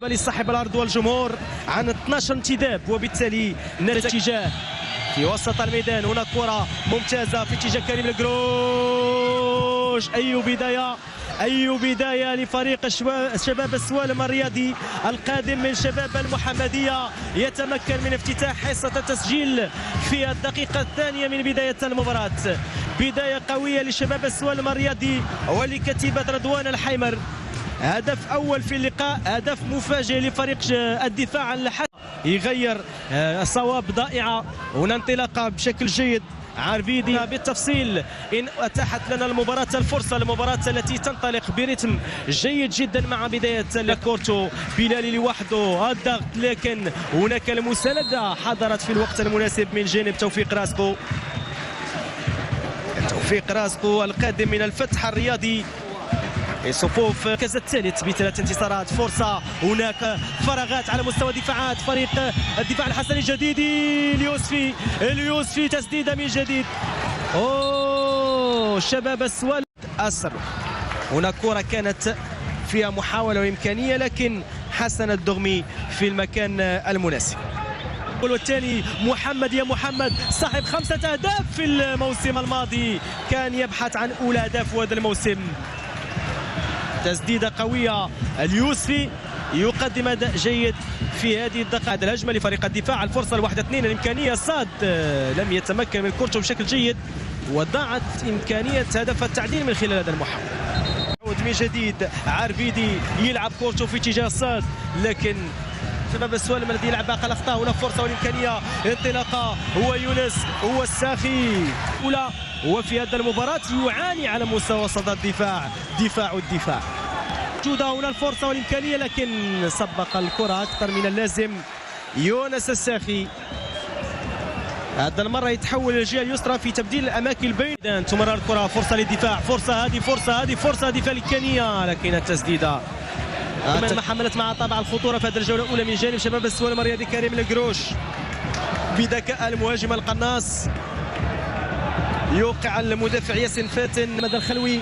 لصاحب الارض والجمهور عن 12 انتداب، وبالتالي الاتجاه في وسط الميدان. هنا كرة ممتازة في اتجاه كريم القروش. أي بداية لفريق شباب السوالم الرياضي القادم من شباب المحمدية، يتمكن من افتتاح حصة التسجيل في الدقيقة الثانية من بداية المباراة. بداية قوية لشباب السوالم الرياضي ولكتيبة رضوان الحيمر. هدف أول في اللقاء، هدف مفاجئ لفريق الدفاع عن الحد، يغير صواب ضائعة. هنا انطلاقة بشكل جيد عربيدي بالتفصيل. إن أتاحت لنا الفرصة التي تنطلق برتم جيد جدا مع بداية كورتو بلالي لوحده الضغط، لكن هناك المساندة حضرت في الوقت المناسب من جانب توفيق راسكو القادم من الفتح الرياضي. صفوف المركز الثالث ب3 انتصارات. فرصة، هناك فراغات على مستوى دفاعات فريق الدفاع الحسني الجديدي. اليوسفي تسديدة من جديد. شباب السوالم أسر. هنا كرة كانت فيها محاولة وإمكانية، لكن حسن الدغمي في المكان المناسب. والثاني محمد صاحب 5 أهداف في الموسم الماضي، كان يبحث عن أولى أهداف هذا الموسم. تسديدة قوية، اليوسفي يقدم أداء جيد في هذه الدقائق. الهجمة لفريق الدفاع، الفرصة الواحدة 2 الإمكانية. صاد لم يتمكن من كورته بشكل جيد، وضاعت إمكانية هدف التعديل من خلال هذا المحاولة. عود من جديد عربيدي يلعب كورته في اتجاه صاد، لكن شباب السوالم الذي يلعب باقي الأخطاء. هنا فرصة والإمكانية، انطلاقة، هو يونس، هو الساخي أولى. وفي هذا المباراة يعاني على مستوى صدى الدفاع. موجودة هنا الفرصة والإمكانية، لكن سبق الكرة أكثر من اللازم يونس الساخي. هذا المرة يتحول إلى الجهة اليسرى في تبديل الأماكن البين. تمرر الكرة، فرصة للدفاع، فرصة دفاع الإمكانية، لكن التسديدة ما حملت مع طابع الخطورة في هذه الجولة الأولى من جانب شباب السوالم الرياضي. كريم القروش بذكاء المهاجم القناص يوقع المدافع ياسين فاتن. مدى الخلوي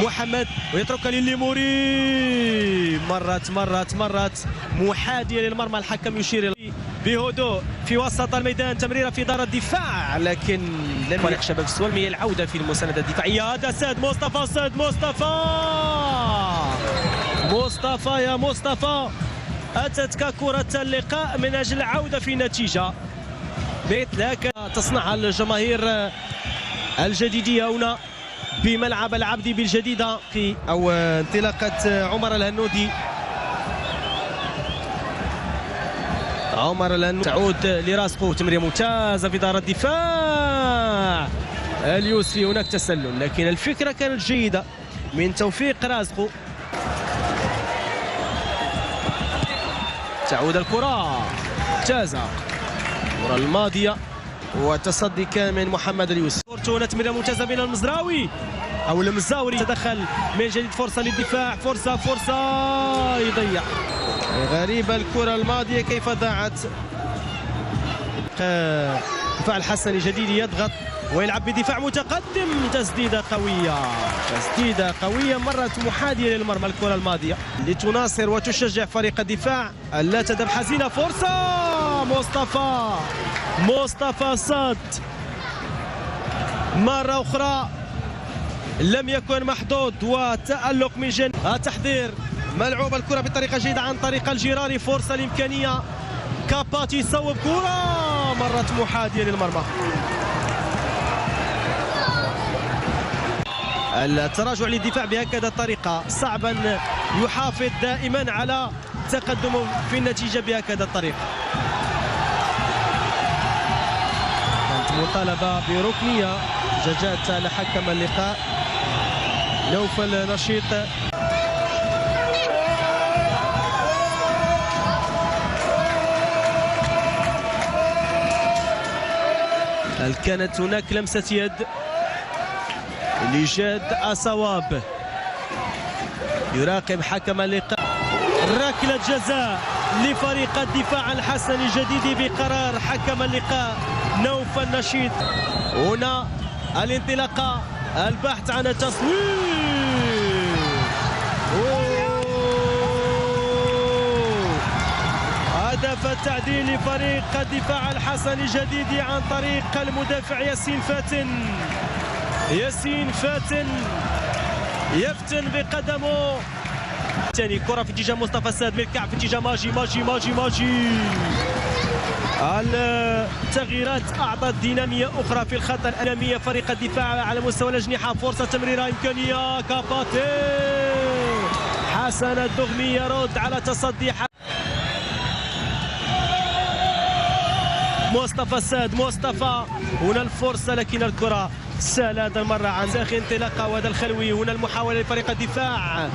محمد ويتركها لليموري. مرت محادية للمرمى. الحكم يشير بهدوء في وسط الميدان. تمريرة في دار الدفاع، لكن لم فريق شباب السوالم هي العودة في المساندة الدفاعية. هذا ساد مصطفى أتت ككرة اللقاء من أجل العودة في النتيجة. لكن تصنعها الجماهير الجديدية هنا بملعب العبدي بالجديدة في انطلاقة عمر الهنودي. تعود لراسكو، تمريرة ممتازة في دار الدفاع. اليوسفي هناك تسلل، لكن الفكرة كانت جيدة من توفيق راسكو. تعود الكرة ممتازة، الكرة الماضية، والتصدي كان من محمد اليوسف. هنا تمريرة ممتازة بين المزراوي أو المزاوري، تدخل من جديد. فرصة للدفاع، فرصة يضيع. غريبة الكرة الماضية كيف ضاعت. دفاع الحسني جديد يضغط ويلعب بدفاع متقدم. تسديدة قوية مرت محادية للمرمى. الكرة الماضية لتناصر وتشجع فريق الدفاع لا تذهب حزينة. فرصة مصطفى صاد مرة أخرى لم يكن محظوظ، وتألق من جانب تحضير. ملعوب الكرة بطريقة جيدة عن طريق الجيراري. فرصة الإمكانية، كاباتي صوب كرة مرت محادية للمرمى. التراجع للدفاع بهكذا الطريقة صعب أن يحافظ دائما على تقدمه في النتيجة بهكذا الطريقة. كانت مطالبة بركنية جاءت على حكم اللقاء نوفل نشيط. هل كانت هناك لمسة يد لجاد أصواب؟ يراقب حكم اللقاء. ركلة جزاء لفريق الدفاع الحسني الجديد بقرار حكم اللقاء نوفل نشيط. هنا الانطلاقة، البحث عن التصوير. هدف التعديل لفريق الدفاع الحسني الجديد عن طريق المدافع ياسين فاتن يفتن بقدمه. ثاني كرة في اتجاه مصطفى الساد، بالكعب في اتجاه ماجي. التغييرات أعطت دينامية أخرى في الخط الأمامي فريق الدفاع على مستوى الأجنحة. فرصة تمريرة إمكانية كاباتي، حسن الدغمي يرد على تصدي مصطفى الساد. هنا الفرصة لكن الكرة سهلة هذه المرة عن داخل انطلاقة، وهذا الخلوي. هنا المحاولة لفريق الدفاع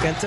كانت